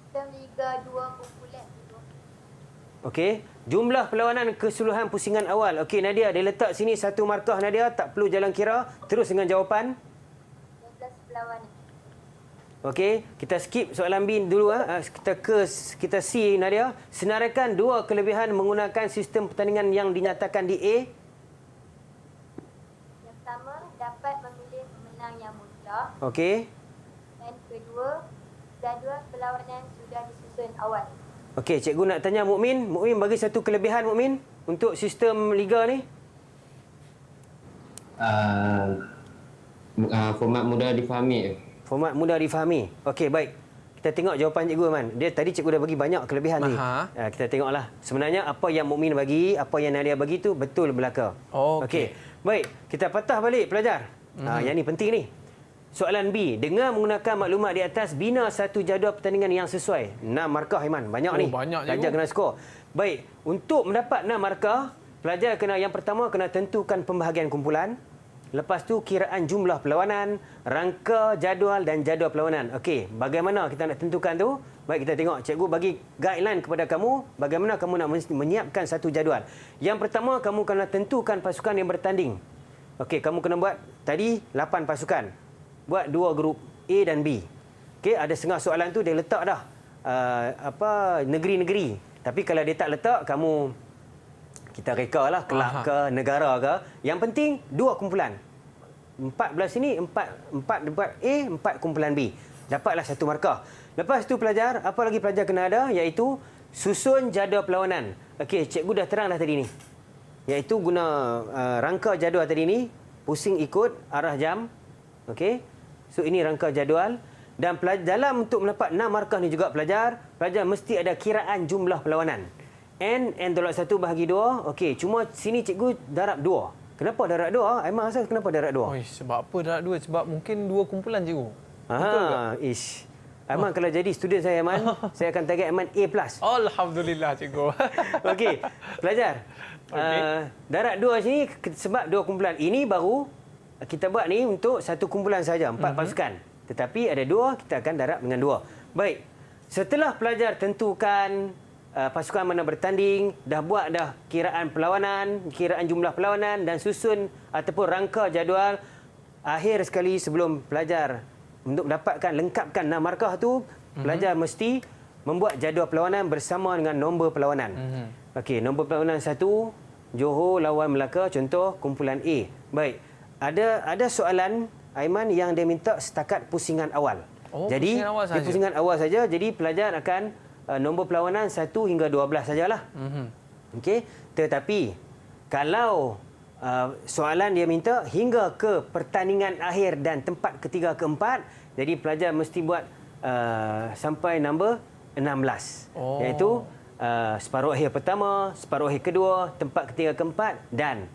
Sistem Liga 2 kumpulan. Okey, jumlah perlawanan keseluruhan pusingan awal. Okey, Nadia, dia letak sini satu markah, Nadia. Tak perlu jalan kira. Terus dengan jawapan. 12 perlawanan. Okey, kita skip soalan B dulu. Kita C, Nadia. Senaraikan 2 kelebihan menggunakan sistem pertandingan yang dinyatakan di A. Yang pertama, dapat memilih pemenang yang mutlak. Okey. Dan kedua, jadual perlawanan sudah disusun awal. Okey, cikgu nak tanya Mukmin. Mukmin bagi satu kelebihan, Mukmin, untuk sistem liga ni. Format mudah difahami. Format mudah difahami. Okey, baik. Kita tengok jawapan cikgu, Man. Dia tadi cikgu dah bagi banyak kelebihan ni. Kita tengoklah. Sebenarnya apa yang Mukmin bagi, apa yang Nadia bagi tu betul belaka. Okey. Baik, kita patah balik pelajar. Yang ni penting ni. Soalan B. Dengan menggunakan maklumat di atas, bina satu jadual pertandingan yang sesuai. 6 markah, Iman. Banyak ni. Banyak, pelajar kena skor. Baik. Untuk mendapat 6 markah, pelajar yang pertama kena tentukan pembahagian kumpulan. Lepas tu kiraan jumlah perlawanan, rangka, jadual dan jadual perlawanan. Okey, bagaimana kita nak tentukan tu? Baik, kita tengok. Cikgu bagi guideline kepada kamu bagaimana kamu nak menyiapkan satu jadual. Yang pertama, kamu kena tentukan pasukan yang bertanding. Okey, kamu kena buat tadi 8 pasukan. Buat 2 grup A dan B. Okey, ada setengah soalan tu dia letak dah. negeri-negeri. Tapi kalau dia tak letak, kamu kita reka lah kelab ke negara ke. Yang penting 2 kumpulan. 14 ini 4 dapat A, 4 kumpulan B. Dapatlah 1 markah. Lepas tu pelajar, apa lagi pelajar kena ada iaitu susun jadual perlawanan. Okey, cikgu dah terang dah tadi ni. Iaitu guna rangka jadual tadi ni, pusing ikut arah jam. Okey. So ini rangka jadual dan dalam untuk mendapat 6 markah ni juga pelajar mesti ada kiraan jumlah perlawanan. N tolak 1 bahagi 2. Okey, cuma sini cikgu darab 2. Kenapa darab 2? Aiman rasa kenapa darab 2? Oi, sebab apa darab 2? Sebab mungkin 2 kumpulan cikgu. Betul ke? Aiman kalau jadi student saya Aiman, saya akan target Aiman A+. Alhamdulillah cikgu. Okey, pelajar. Darab 2 sini sebab 2 kumpulan. Ini baru kita buat ni untuk 1 kumpulan saja, 4 pasukan. Tetapi ada 2, kita akan darab dengan 2. Baik. Setelah pelajar tentukan pasukan mana bertanding, dah buat dah kiraan perlawanan, kiraan jumlah perlawanan dan susun ataupun rangka jadual, akhir sekali sebelum pelajar untuk dapatkan lengkapkan 6 markah tu, pelajar mesti membuat jadual perlawanan bersama dengan nombor perlawanan. Okey, nombor perlawanan 1, Johor lawan Melaka, contoh kumpulan A. Baik. Ada soalan Aiman yang dia minta setakat pusingan awal. Jadi di pusingan awal saja, jadi pelajar akan nombor perlawanan 1 hingga 12 sajalah. Okey, tetapi kalau soalan dia minta hingga ke pertandingan akhir dan tempat ketiga keempat, jadi pelajar mesti buat sampai nombor 16. Iaitu separuh akhir pertama, separuh akhir kedua, tempat ketiga keempat dan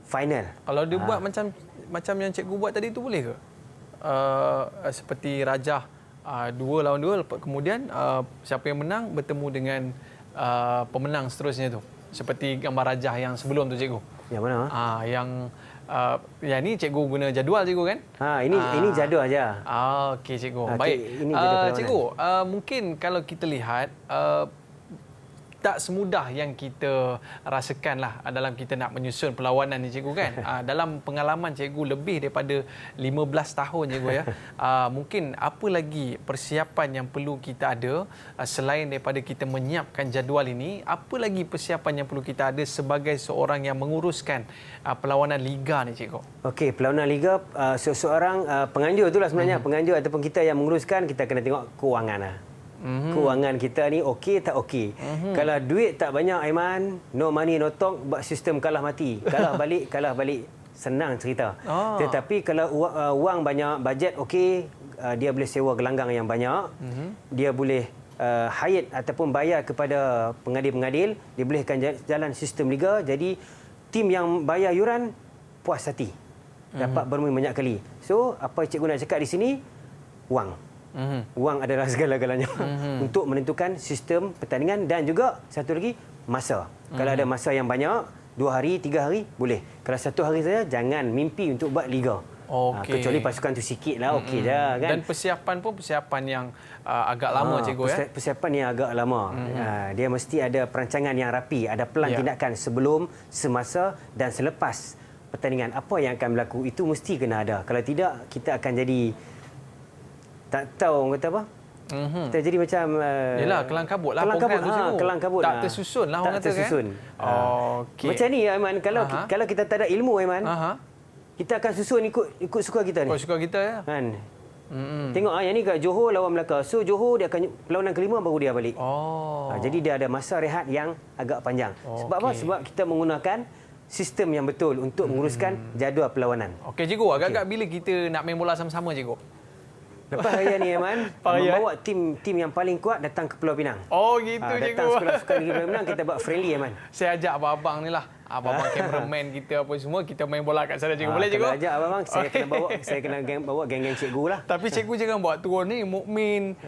final. Kalau dia buat macam yang cikgu buat tadi tu boleh ke? Seperti rajah 2 lawan 2, kemudian siapa yang menang bertemu dengan pemenang seterusnya tu. Seperti gambar rajah yang sebelum tu cikgu. Yang mana? Yang ni cikgu guna jadual cikgu kan? Ini jadual aja. Okey cikgu. Baik. Ini jadual cikgu, mungkin kalau kita lihat tak semudah yang kita rasakanlah dalam kita nak menyusun perlawanan ni cikgu kan. Dalam pengalaman cikgu lebih daripada 15 tahun cikgu ya. Mungkin apa lagi persiapan yang perlu kita ada selain daripada kita menyiapkan jadual ini, apa lagi persiapan yang perlu kita ada sebagai seorang yang menguruskan perlawanan liga ni cikgu? Okey, perlawanan liga seorang penganjur itulah sebenarnya. Penganjur ataupun kita yang menguruskan, kita kena tengok kewangan lah. Kewangan kita ni okey tak okey. Kalau duit tak banyak Aiman, no money no talk, buat sistem kalah mati. Kalah balik senang cerita. Tetapi kalau wang banyak, bajet okey, dia boleh sewa gelanggang yang banyak. Dia boleh hire ataupun bayar kepada pengadil-pengadil, dia bolehkan jalan sistem liga. Jadi tim yang bayar yuran puas hati. Dapat bermain banyak kali. So, apa cikgu nak cakap di sini? Wang. Wang adalah segala-galanya untuk menentukan sistem pertandingan dan juga satu lagi masa. Kalau ada masa yang banyak, 2 hari, 3 hari boleh. Kalau 1 hari saja, jangan mimpi untuk buat liga. Kecuali pasukan tu sikit lah, okey je kan. Dan persiapan pun persiapan yang agak lama cikgu ya. Persiapan yang agak lama. Dia mesti ada perancangan yang rapi, ada pelan tindakan sebelum, semasa dan selepas pertandingan. Apa yang akan berlaku itu mesti kena ada. Kalau tidak, kita akan jadi tak tahu orang kata apa. Kita jadi macam yalah, kelang kabut lah program tu cikgu. Kelang kabut. Tak tersusun lah orang kata kan. Okey. Macam ni Aiman, kalau kita tak ada ilmu Aiman, kita akan susun ikut suka kita ni. Ikut suka kita ya. Kan. Tengok yang ni kat Johor lawan Melaka. So Johor dia akan perlawanan kelima baru dia balik. Jadi dia ada masa rehat yang agak panjang. Sebab apa? Sebab kita menggunakan sistem yang betul untuk menguruskan jadual perlawanan. Okey cikgu, agak-agak bila kita nak main bola sama-sama cikgu? Lepas raya ni Aiman, membawa tim yang paling kuat datang ke Pulau Pinang. Oh gitu cikgu. Datang sekolah sukan Negeri Pulau Pinang, kita buat friendly Aiman. Saya ajak abang-abang ni lah. Abang-abang cameraman kita apa semua, kita main bola kat sana cikgu. Boleh cikgu? Kalau ajak abang, saya kena bawa geng-geng cikgu lah. Tapi cikgu jangan buat turun ni. Mukmin,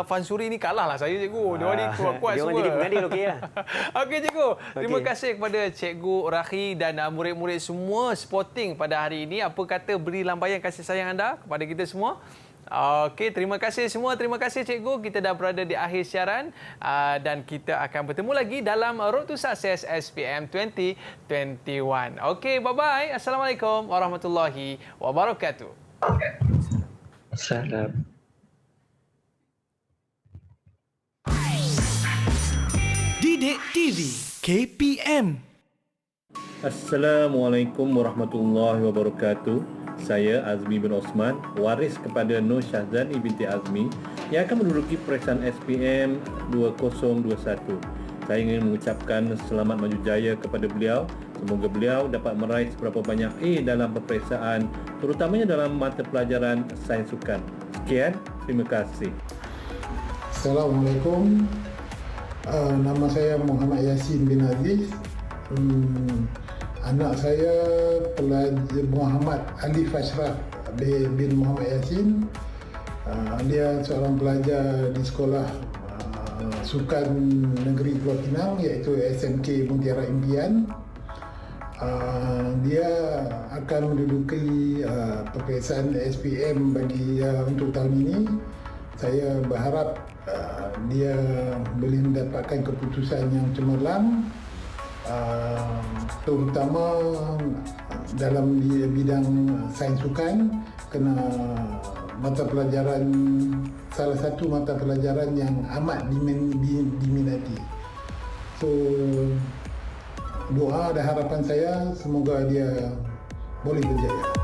Fansuri ni kalah lah saya cikgu. Dia ni kuat-kuat semua. Dia orang jadi pengadil okey lah. Okey cikgu. Terima kasih kepada Cikgu Rahi dan murid-murid semua Sporting pada hari ini. Apa kata beri lambaian kasih sayang anda kepada kita semua. Okey, terima kasih semua. Terima kasih cikgu. Kita dah berada di akhir siaran dan kita akan bertemu lagi dalam Road to Success SPM 2021. Okey, bye-bye. Assalamualaikum warahmatullahi wabarakatuh. Assalam. Didik TV KPM. Assalamualaikum warahmatullahi wabarakatuh. Saya Azmi bin Osman, waris kepada Nur Syahzani binti Azmi yang akan menduduki peperiksaan SPM 2021. Saya ingin mengucapkan selamat maju jaya kepada beliau. Semoga beliau dapat meraih seberapa banyak A dalam peperiksaan, terutamanya dalam mata pelajaran sains sukan. Sekian, terima kasih. Assalamualaikum. Nama saya Muhammad Yasin bin Aziz. Anak saya pelajar Muhammad Alif Ashraf bin Muhammad Yasin. Dia seorang pelajar di sekolah sukan negeri Pulau Pinang iaitu SMK Mutiara Impian. Dia akan menduduki peperiksaan SPM bagi untuk tahun ini. Saya berharap dia boleh mendapatkan keputusan yang cemerlang, terutama dalam bidang sains sukan, kerana salah satu mata pelajaran yang amat diminati. So, doa dan harapan saya semoga dia boleh berjaya.